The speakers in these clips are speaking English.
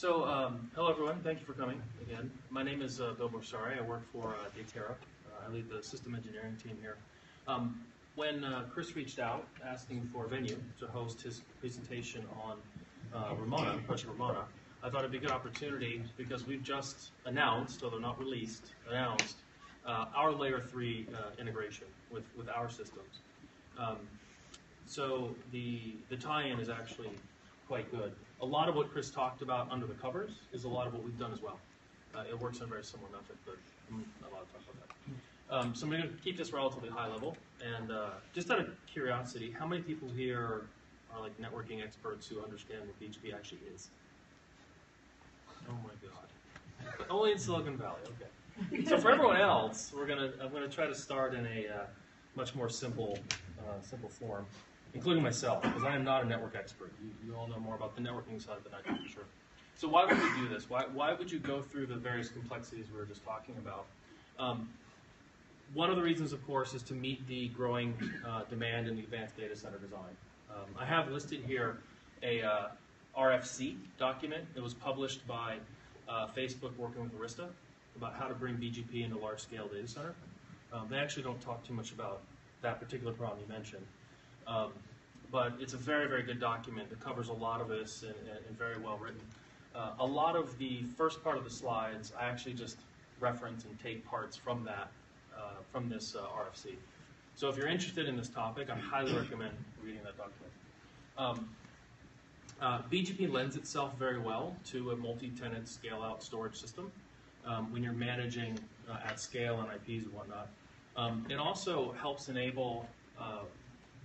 Hello everyone, thank you for coming again. My name is Bill Borsari. I work for Datera. I lead the system engineering team here. When Chris reached out asking for a venue to host his presentation on Project Ramona, I thought it'd be a good opportunity because we've just announced, although not released, our layer 3 integration with our systems. So the tie-in is actually quite good. A lot of what Chris talked about under the covers is a lot of what we've done as well. It works on a very similar method, but I'm not allowed to talk about that. So I'm going to keep this relatively high level. And just out of curiosity, how many people here are like networking experts who understand what BGP actually is? Oh my God. But only in Silicon Valley, okay. So for everyone else, I'm going to try to start in a much more simple form, including myself, because I am not a network expert. You all know more about the networking side than I do, for sure. So why would we do this? Why would you go through the various complexities we were just talking about? One of the reasons, of course, is to meet the growing demand in the advanced data center design. I have listed here a RFC document. It was published by Facebook working with Arista about how to bring BGP into large-scale data center. They actually don't talk too much about that particular problem you mentioned. But it's a very, very good document that covers a lot of this and very well written. A lot of the first part of the slides, I actually just reference and take parts from that, from this RFC. So if you're interested in this topic, I highly recommend reading that document. BGP lends itself very well to a multi-tenant scale-out storage system when you're managing at scale and IPs and whatnot. It also helps enable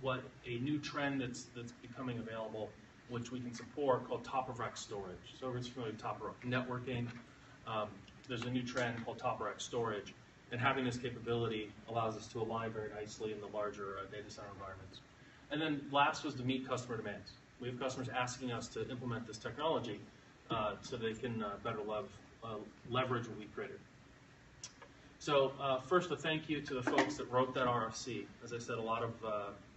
what a new trend that's becoming available, which we can support, called top-of-rack storage. So everyone's familiar with top-of-rack networking. There's a new trend called top-of-rack storage, and having this capability allows us to align very nicely in the larger data center environments. And then last was to meet customer demands. We have customers asking us to implement this technology so they can better leverage what we created. So first, a thank you to the folks that wrote that RFC. As I said, a lot of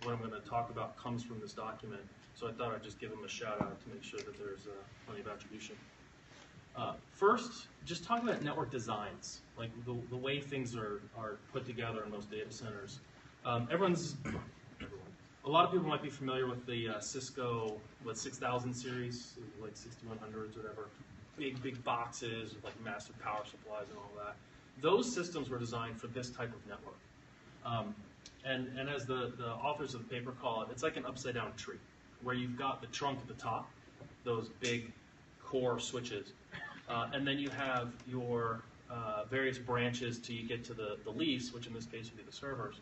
what I'm going to talk about comes from this document, so I thought I'd just give them a shout out to make sure that there's plenty of attribution. First, just talk about network designs, like the way things are put together in most data centers. A lot of people might be familiar with the Cisco 6000 series, like 6100s, whatever. Big boxes with like massive power supplies and all that. Those systems were designed for this type of network. And as the authors of the paper call it, it's like an upside-down tree, where you've got the trunk at the top, those big core switches, and then you have your various branches till you get to the leaves, which in this case would be the servers.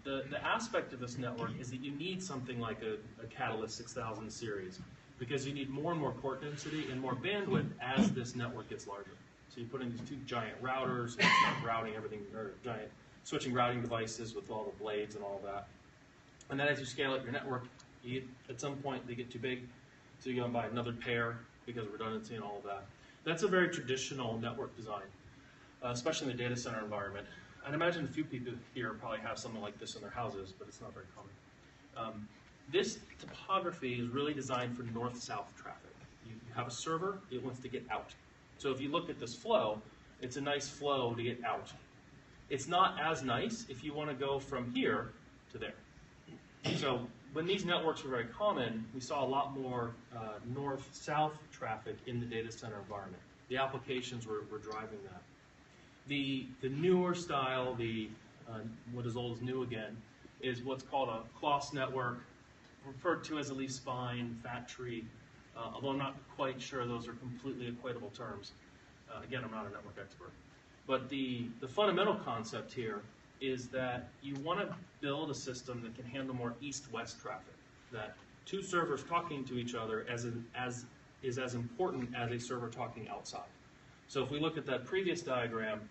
The aspect of this network is that you need something like a Catalyst 6000 series, because you need more and more port density and more bandwidth as this network gets larger. So you put in these two giant routers and start routing everything, or giant switching routing devices with all the blades and all of that. And then as you scale up your network, at some point they get too big, so you go and buy another pair because of redundancy and all of that. That's a very traditional network design, especially in the data center environment. I'd imagine a few people here probably have something like this in their houses, but it's not very common. This topography is really designed for north-south traffic. You have a server, it wants to get out. So if you look at this flow, it's a nice flow to get out. It's not as nice if you want to go from here to there. So when these networks were very common, we saw a lot more north-south traffic in the data center environment. The applications were driving that. The newer style, what is old is new again, is what's called a CLOS network, referred to as a leaf spine, fat tree, although I'm not quite sure those are completely equatable terms. Again, I'm not a network expert. But the fundamental concept here is that you want to build a system that can handle more east-west traffic, that two servers talking to each other is as important as a server talking outside. So if we look at that previous diagram,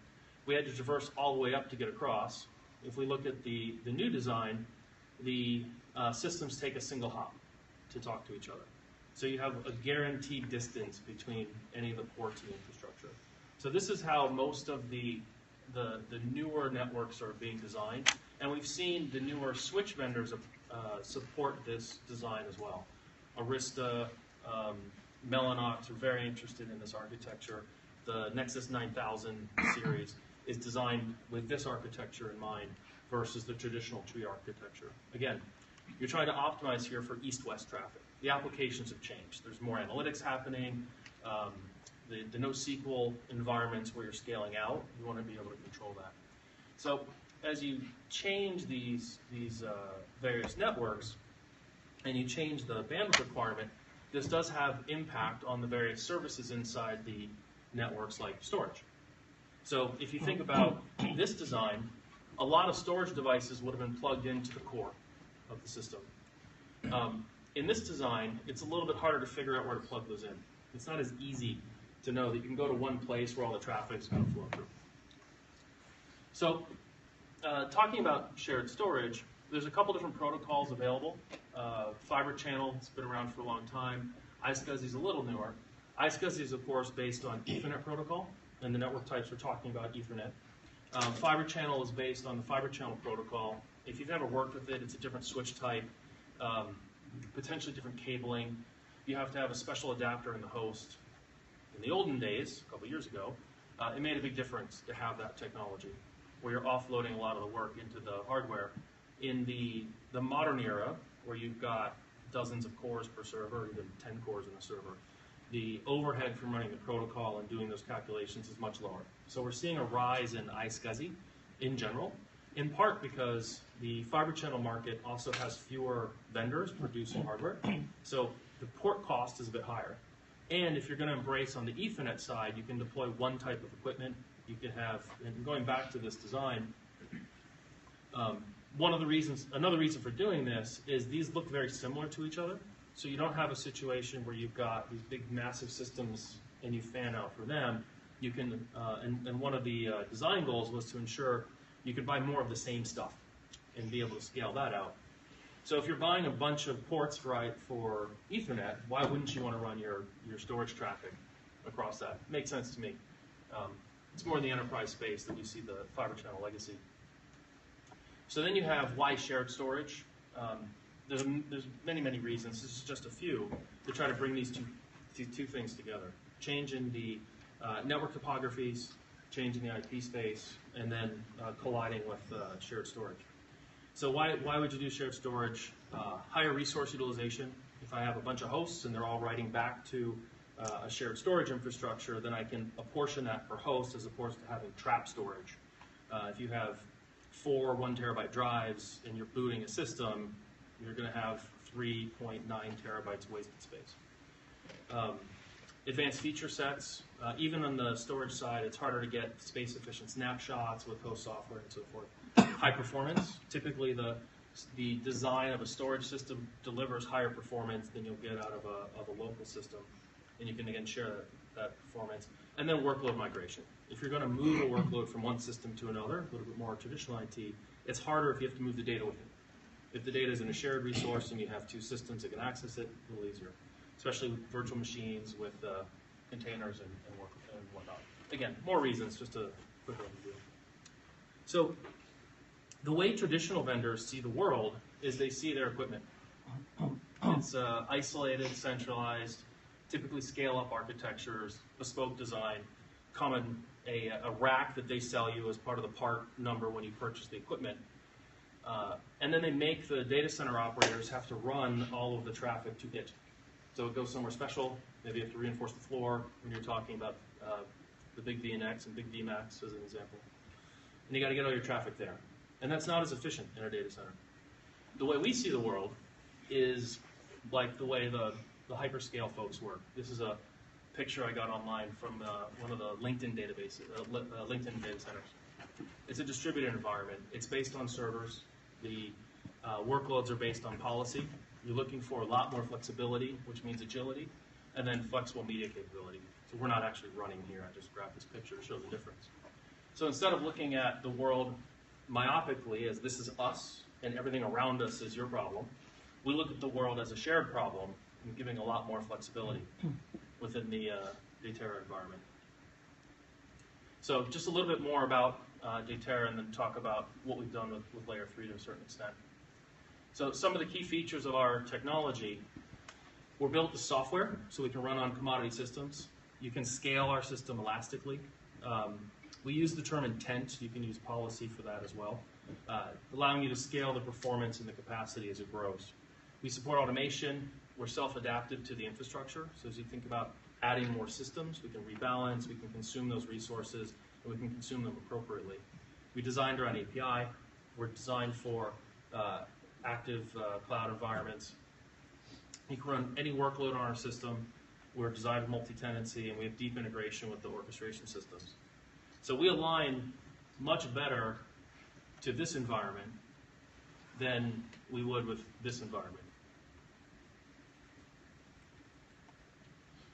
we had to traverse all the way up to get across. If we look at the new design, the systems take a single hop to talk to each other. So you have a guaranteed distance between any of the ports and infrastructure. So this is how most of the newer networks are being designed, and we've seen the newer switch vendors support this design as well. Arista, Mellanox are very interested in this architecture. The Nexus 9000 series is designed with this architecture in mind versus the traditional tree architecture. Again, you're trying to optimize here for east-west traffic. The applications have changed. There's more analytics happening. The NoSQL environments where you're scaling out, you want to be able to control that. So as you change these various networks and you change the bandwidth requirement, this does have impact on the various services inside the networks like storage. So if you think about this design, a lot of storage devices would have been plugged into the core of the system. In this design, it's a little bit harder to figure out where to plug those in. It's not as easy to know that you can go to one place where all the traffic is going to flow through. So talking about shared storage, there's a couple different protocols available. Fiber channel has been around for a long time. iSCSI is a little newer. iSCSI is, of course, based on Ethernet protocol, and the network types we're talking about Ethernet. Fiber channel is based on the fiber channel protocol. If you've ever worked with it, it's a different switch type, potentially different cabling. You have to have a special adapter in the host. In the olden days, a couple years ago, it made a big difference to have that technology, where you're offloading a lot of the work into the hardware. In the modern era, where you've got dozens of cores per server, or even 10 cores in a server, the overhead from running the protocol and doing those calculations is much lower. So we're seeing a rise in iSCSI in general, in part because the fiber channel market also has fewer vendors producing hardware, so the port cost is a bit higher. And if you're going to embrace on the Ethernet side, you can deploy one type of equipment. You can have, and going back to this design, another reason for doing this is these look very similar to each other. So you don't have a situation where you've got these big massive systems and you fan out for them. You can, and one of the design goals was to ensure you could buy more of the same stuff and be able to scale that out. So if you're buying a bunch of ports for Ethernet, why wouldn't you want to run your storage traffic across that? It makes sense to me. It's more in the enterprise space that we see the fiber channel legacy. So then you have why shared storage. There's many, many reasons. This is just a few to try to bring these two things together. Change in the network topographies, change in the IP space, and then colliding with shared storage. So why would you do shared storage? Higher resource utilization. If I have a bunch of hosts and they're all writing back to a shared storage infrastructure, then I can apportion that per host as opposed to having trap storage. If you have 4 1 terabyte drives and you're booting a system, you're going to have 3.9 terabytes wasted space. Advanced feature sets. Even on the storage side, it's harder to get space-efficient snapshots with host software and so forth. High performance. Typically, the design of a storage system delivers higher performance than you'll get out of a local system, and you can again share that performance. And then workload migration. If you're going to move a workload from one system to another, a little bit more traditional IT, it's harder if you have to move the data with it. If the data is in a shared resource and you have 2 systems that can access it, a little easier, especially with virtual machines with containers and whatnot. Again, more reasons, just a quick overview. So the way traditional vendors see the world is they see their equipment. It's isolated, centralized, typically scale-up architectures, bespoke design, a rack that they sell you as part of the part number when you purchase the equipment. And then they make the data center operators have to run all of the traffic to it. So it goes somewhere special. Maybe you have to reinforce the floor when you're talking about the big VNX and big VMAX as an example. And you got to get all your traffic there. And that's not as efficient in a data center. The way we see the world is like the way the Hyperscale folks work. This is a picture I got online from one of the LinkedIn databases, LinkedIn data centers. It's a distributed environment. It's based on servers. The workloads are based on policy. You're looking for a lot more flexibility, which means agility, and then flexible media capability. So we're not actually running here. I just grabbed this picture to show the difference. So instead of looking at the world myopically as this is us and everything around us is your problem, we look at the world as a shared problem and giving a lot more flexibility within the Datera environment. So just a little bit more about Datera and then talk about what we've done with Layer 3 to a certain extent. So some of the key features of our technology, We're built with software, so we can run on commodity systems. You can scale our system elastically. We use the term intent. You can use policy for that as well, allowing you to scale the performance and the capacity as it grows. We support automation. We're self-adaptive to the infrastructure. So as you think about adding more systems, we can rebalance, we can consume those resources, and we can consume them appropriately. We designed around API. We're designed for active cloud environments. You can run any workload on our system. We're designed with multi-tenancy, and we have deep integration with the orchestration systems. So we align much better to this environment than we would with this environment.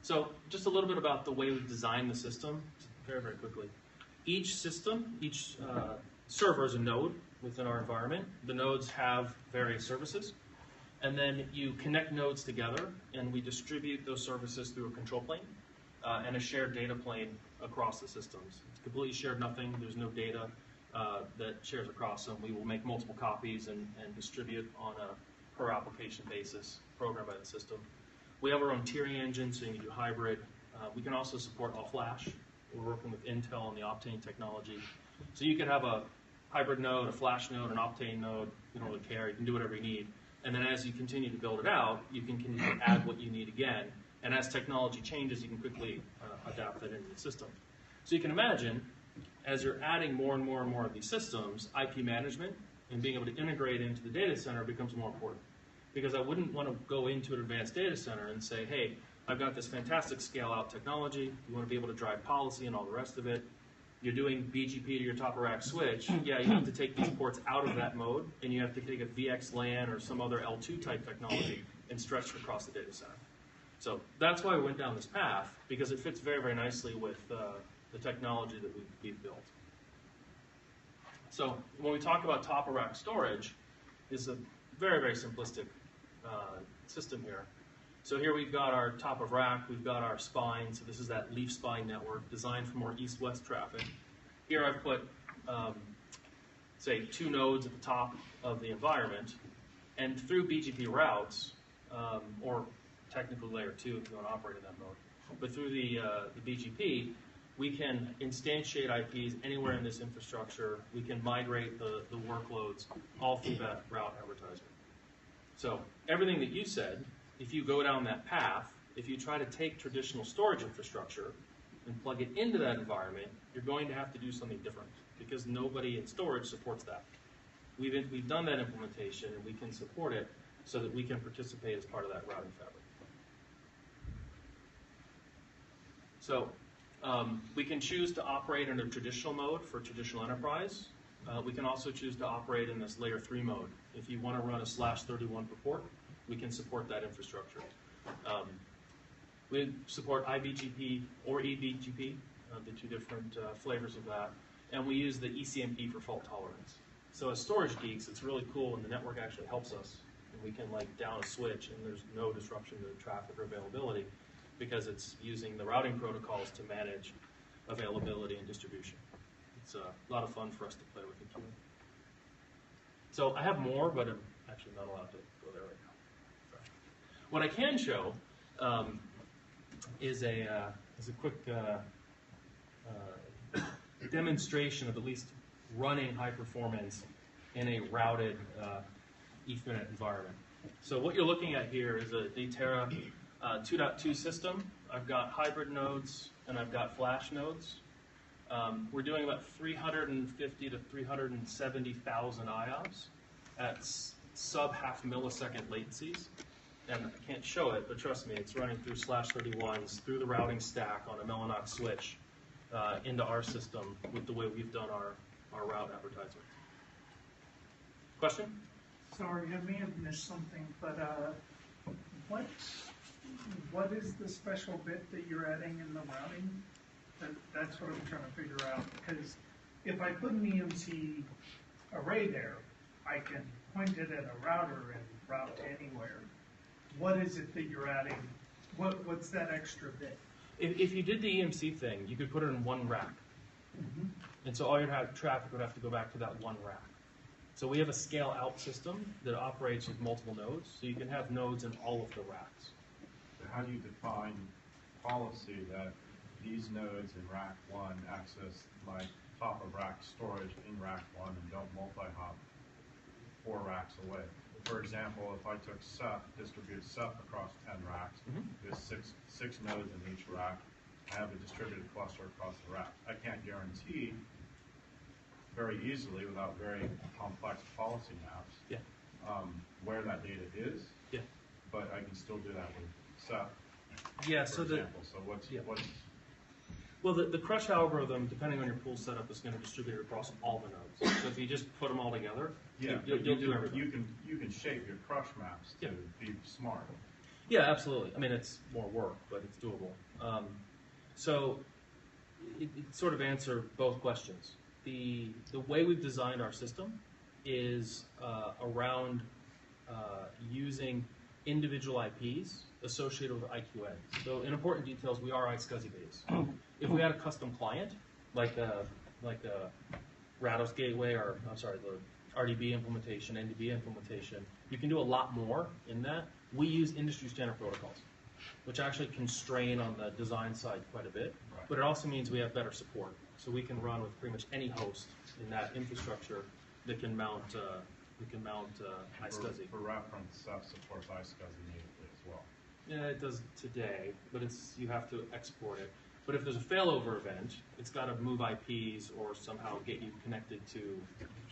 So just a little bit about the way we design the system, very, very quickly. Each system, each server is a node within our environment. The nodes have various services. And then you connect nodes together, and we distribute those services through a control plane and a shared data plane across the systems. It's completely shared nothing. There's no data that shares across them. We will make multiple copies and distribute on a per application basis programmed by the system. We have our own tiering engine, so you can do hybrid. We can also support all flash. We're working with Intel and the Optane technology. So you could have a hybrid node, a flash node, an Optane node. You don't really care. You can do whatever you need. And then as you continue to build it out, you can continue to add what you need again. And as technology changes, you can quickly adapt that into the system. So you can imagine, as you're adding more and more and more of these systems, IP management and being able to integrate into the data center becomes more important. Because I wouldn't want to go into an advanced data center and say, hey, I've got this fantastic scale-out technology. You want to be able to drive policy and all the rest of it. You're doing BGP to your top-of-rack switch. Yeah, you have to take these ports out of that mode, and you have to take a VXLAN or some other L2 type technology and stretch it across the data center. So that's why we went down this path, because it fits very, very nicely with the technology that we've built. So when we talk about top-of-rack storage, it's a very, very simplistic system here. So here we've got our top of rack, we've got our spine, so this is that leaf spine network designed for more east-west traffic. Here I've put, say, 2 nodes at the top of the environment, and through BGP routes, or technically layer 2 if you want to operate in that mode, but through the BGP, we can instantiate IPs anywhere in this infrastructure. We can migrate the workloads all through that route advertisement. So everything that you said, if you go down that path, if you try to take traditional storage infrastructure and plug it into that environment, you're going to have to do something different because nobody in storage supports that. We've done that implementation, and we can support it so that we can participate as part of that routing fabric. So we can choose to operate in a traditional mode for traditional enterprise. We can also choose to operate in this layer 3 mode. If you want to run a /31 per port, we can support that infrastructure. We support iBGP or eBGP, the 2 different flavors of that, and we use the ECMP for fault tolerance. So as storage geeks, it's really cool when the network actually helps us, and we can down a switch and there's no disruption to traffic or availability because it's using the routing protocols to manage availability and distribution. It's a lot of fun for us to play with in Q&A. So I have more, but I'm actually not allowed to go there right now. Sorry. What I can show is a quick demonstration of at least running high performance in a routed Ethernet environment. So what you're looking at here is a Datera 2.2 system. I've got hybrid nodes and I've got flash nodes. We're doing about 350 to 370,000 IOPS at sub-half millisecond latencies. And I can't show it, but trust me, it's running through /31s, through the routing stack on a Mellanox switch into our system with the way we've done our route advertisement. Question? Sorry, I may have missed something, but what is the special bit that you're adding in the routing? That's what I'm trying to figure out, because if I put an EMC array there, I can point it at a router and route to anywhere. What is it that you're adding? What's that extra bit? If you did the EMC thing, you could put it in one rack. Mm-hmm. And so all your traffic would have to go back to that one rack. So we have a scale-out system that operates with multiple nodes, so you can have nodes in all of the racks. how do you define policy that these nodes in rack 1 access my top of rack storage in rack 1 and don't multi-hop 4 racks away? For example, if I took Ceph, distributed Ceph across 10 racks, there's six nodes in each rack, I have a distributed cluster across the rack. I can't guarantee very easily, without very complex policy maps, where that data is. Yeah. But I can still do that with Ceph. Yeah. For example. So what's well, the crush algorithm, depending on your pool setup, is going to distribute it across all the nodes. So if you just put them all together, you'll do everything. You can shape your crush maps to be smart. Yeah, absolutely. I mean, it's more work, but it's doable. So it sort of answer both questions. The way we've designed our system is around using individual IPs associated with IQA. So in important details, we are iSCSI based. If we had a custom client, like a Rados gateway, or I'm sorry, the RDB implementation, NDB implementation, you can do a lot more in that. We use industry standard protocols, which actually constrain on the design side quite a bit, but it also means we have better support. So we can run with pretty much any host in that infrastructure that can mount iSCSI. For reference, Ceph supports iSCSI natively as well. Yeah, it does today, but you have to export it. But if there's a failover event, it's got to move IPs or somehow get you connected to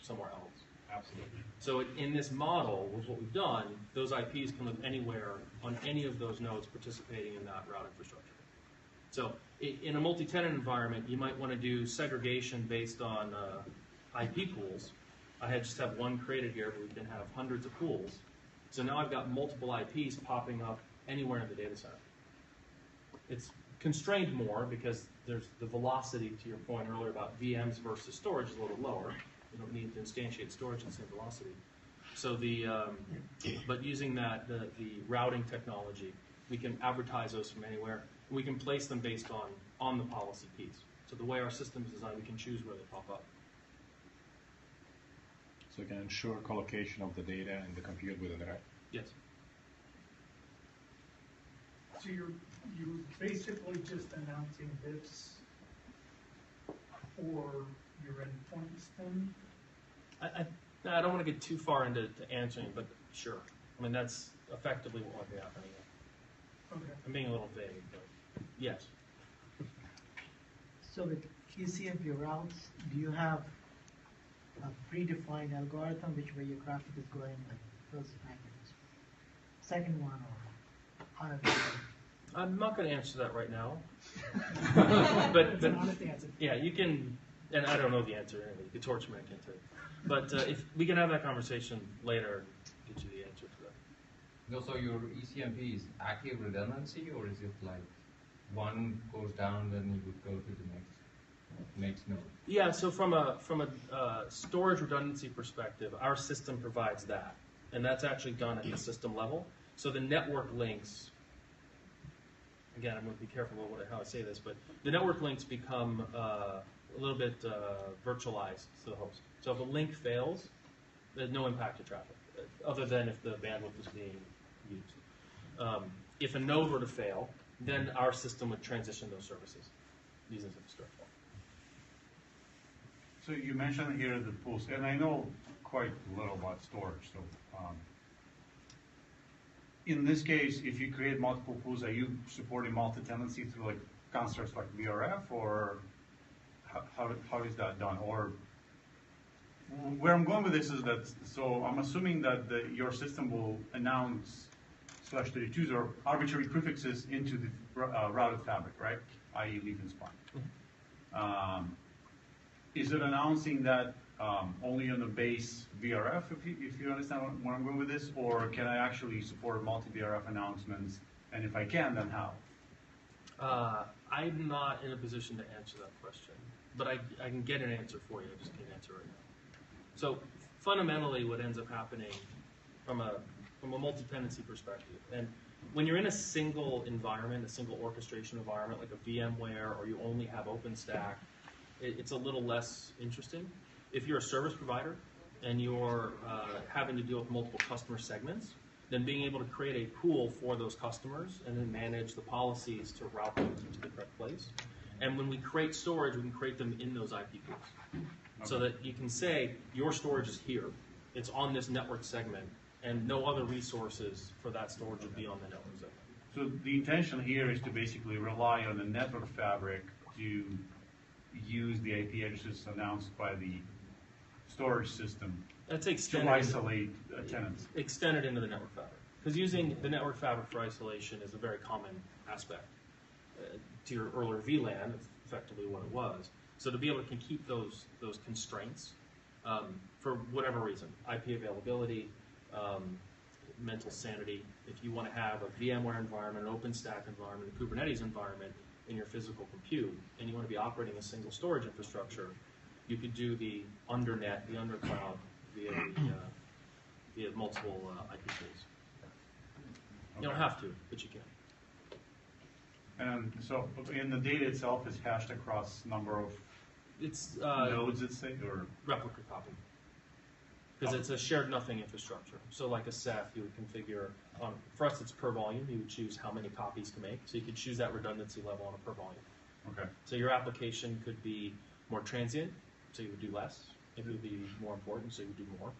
somewhere else. Absolutely. So in this model, with what we've done, those IPs can live anywhere on any of those nodes participating in that route infrastructure. So in a multi-tenant environment, you might want to do segregation based on IP pools. I just have one created here, but we can have hundreds of pools. So now I've got multiple IPs popping up anywhere in the data center. It's constrained more because there's the velocity, to your point earlier about VMs versus storage, is a little lower. You don't need to instantiate storage at the same velocity. So but using the routing technology, we can advertise those from anywhere. We can place them based on the policy piece. So the way our system is designed, we can choose where they pop up. So you can ensure collocation of the data and the compute within the rack? Yes. So you're basically just announcing bits for your endpoints then? I don't want to get too far into answering, but sure. I mean, that's effectively what might be happening. Okay. I'm being a little vague, but yes. So with ECMP routes, do you have a predefined algorithm which way your traffic is going, like first package, second one, or however? I'm not going to answer that right now. but honest answer. Yeah, you can, and I don't know the answer anyway. You can torture me into it. But if we can have that conversation later, get you the answer to that. No, so your ECMP is active redundancy, or is it like one goes down, then you would go to the next node? Yeah, so from a storage redundancy perspective, our system provides that, and that's actually done at the system level. So the network links, again, I'm going to be careful about how I say this, but the network links become a little bit virtualized to the host. So if a link fails, there's no impact to traffic, other than if the bandwidth is being used. If a node were to fail, then our system would transition those services using infrastructure. So you mentioned here the pools, and I know quite little about storage. So in this case, if you create multiple pools, are you supporting multi-tenancy through like constructs like VRF, or how is that done? Or where I'm going with this is that, so I'm assuming that your system will announce /32s or arbitrary prefixes into the routed fabric, right? I.e. leaf and spine. Is it announcing that only on the base VRF, if you understand where I'm going with this, or can I actually support multi-VRF announcements? And if I can, then how? I'm not in a position to answer that question, but I can get an answer for you. I just can't answer right now. So fundamentally, what ends up happening from a multi-tenancy perspective, and when you're in a single environment, a single orchestration environment, like a VMware, or you only have OpenStack, it's a little less interesting. If you're a service provider and you're having to deal with multiple customer segments, then being able to create a pool for those customers and then manage the policies to route them to the correct place. And when we create storage, we can create them in those IP pools. So that you can say, your storage is here, it's on this network segment, and no other resources for that storage would be on the network segment. So the intention here is to basically rely on the network fabric to use the IP addresses announced by the storage system That's to extended, isolate tenants. extended into the network fabric. Because using the network fabric for isolation is a very common aspect. To your earlier VLAN, it's effectively what it was. So to be able to keep those constraints for whatever reason, IP availability, mental sanity. If you want to have a VMware environment, an OpenStack environment, a Kubernetes environment in your physical compute, and you want to be operating a single storage infrastructure, you could do the undernet, the undercloud via multiple IP pools. You don't have to, but you can. And so in the data itself is hashed across number of It's nodes, let's say, or replica copy. Because it's a shared nothing infrastructure. So like a Ceph, you would configure, for us it's per volume, you would choose how many copies to make. So you could choose that redundancy level on a per volume. okay. So your application could be more transient, so you would do less. It would be more important, so you would do more.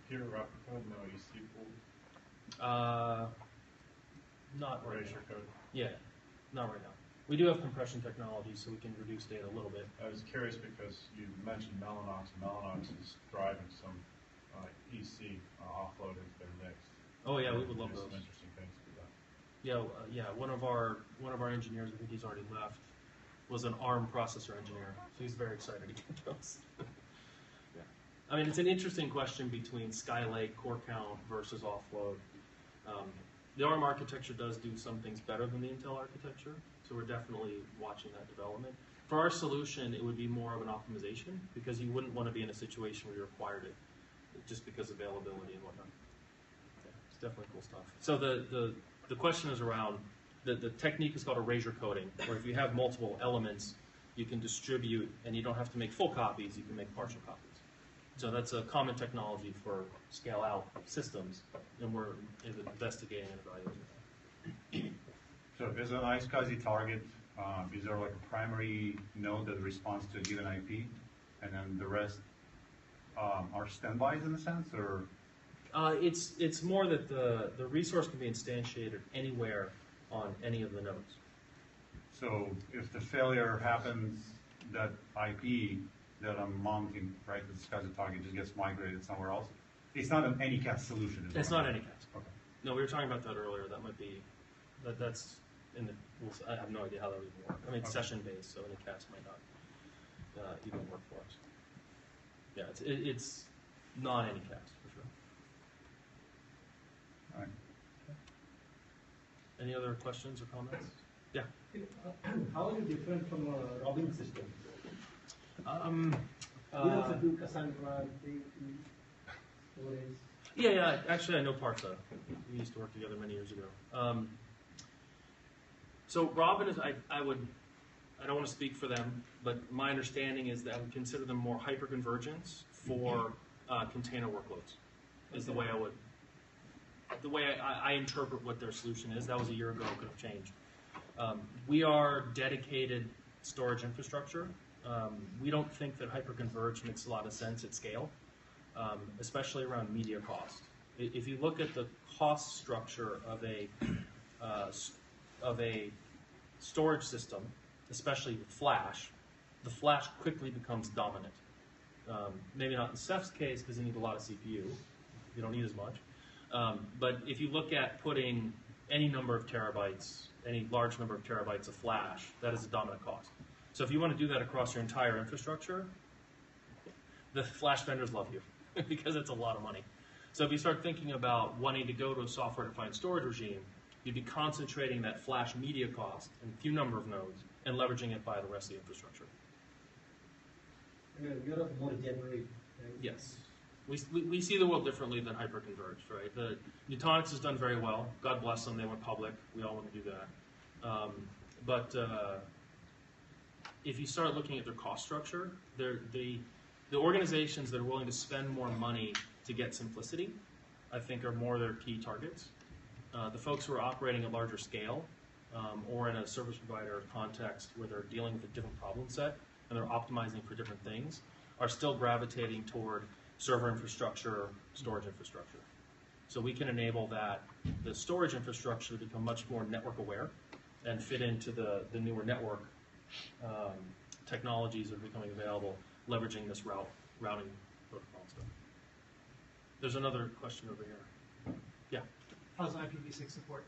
Pure replica, no EC pool, Not right erasure now. code. Yeah, not right now. We do have compression technology, so we can reduce data a little bit. I was curious because you mentioned Mellanox, and Mellanox is driving some EC offload into their mix. Oh yeah, we would love There's those. some interesting things with that. Yeah, One of our engineers, I think he's already left, was an ARM processor engineer, so he's very excited to get those. Yeah, I mean it's an interesting question between Skylake core count versus offload. The ARM architecture does do some things better than the Intel architecture, so we're definitely watching that development. For our solution, it would be more of an optimization because you wouldn't want to be in a situation where you required it just because of availability and whatnot. Yeah, it's definitely cool stuff. So the question is around, the technique is called erasure coding, where if you have multiple elements, you can distribute and you don't have to make full copies, you can make partial copies. So that's a common technology for scale out systems, and we're investigating and evaluating that. So if there's an iSCSI target, is there like a primary node that responds to a given IP, and then the rest are standbys in a sense, or? It's more that the resource can be instantiated anywhere on any of the nodes. So if the failure happens, that IP that I'm mounting, right, the SCSI target just gets migrated somewhere else. It's not an Anycast solution. It's not Anycast. Okay. No, we were talking about that earlier. That might be, that's in the, I have no idea how that would even work. I mean, it's Okay. session based, so Anycast might not even work for us. Yeah, it's non-Anycast for sure. All right. Any other questions or comments? Yeah. How is it different from a robbing system? We Uh, also do Cassandra, storage. yeah. Actually, I know parts of it. We used to work together many years ago. So Robin is, I don't want to speak for them, but my understanding is that I would consider them more hyperconvergence for container workloads. Is the way I interpret what their solution is. That was a year ago. It could have changed. We are dedicated storage infrastructure. We don't think that hyperconverged makes a lot of sense at scale, especially around media cost. If you look at the cost structure of a storage system, especially with flash, the flash quickly becomes dominant. Maybe not in Ceph's case because you need a lot of CPU. You don't need as much. But if you look at putting any number of terabytes, any large number of terabytes of flash, that is a dominant cost. So if you want to do that across your entire infrastructure, the flash vendors love you because it's a lot of money. So if you start thinking about wanting to go to a software-defined storage regime, you'd be concentrating that flash media cost in a few number of nodes and leveraging it by the rest of the infrastructure. And you're more generic. Right? Yes. We see the world differently than hyperconverged, right? The Nutanix has done very well. God bless them, they went public. We all want to do that. But if you start looking at their cost structure, the organizations that are willing to spend more money to get simplicity I think, are more their key targets. The folks who are operating at larger scale or in a service provider context where they're dealing with a different problem set and they're optimizing for different things are still gravitating toward server infrastructure, storage infrastructure. So we can enable the storage infrastructure to become much more network aware and fit into the newer network technologies that are becoming available, leveraging this routing protocol stuff. There's another question over here. Yeah. How's IPv6 support?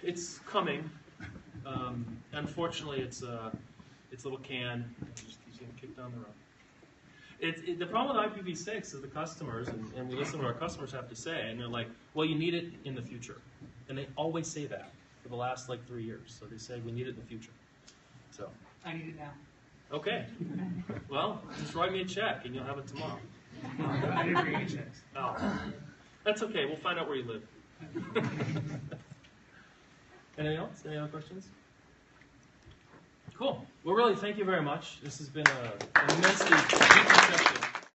It's coming. Unfortunately, it's a little can. It just keeps getting kicked down the road. The problem with IPv6 is the customers, and we listen to what our customers have to say, and they're like, well, you need it in the future. And they always say that for the last 3 years. So they say, we need it in the future. So. I need it now. Okay. Well, just write me a check, and you'll have it tomorrow. I didn't read checks. Oh. That's okay. We'll find out where you live. Anything else? Any other questions? Cool. Well, really, thank you very much. This has been an immensely deep session.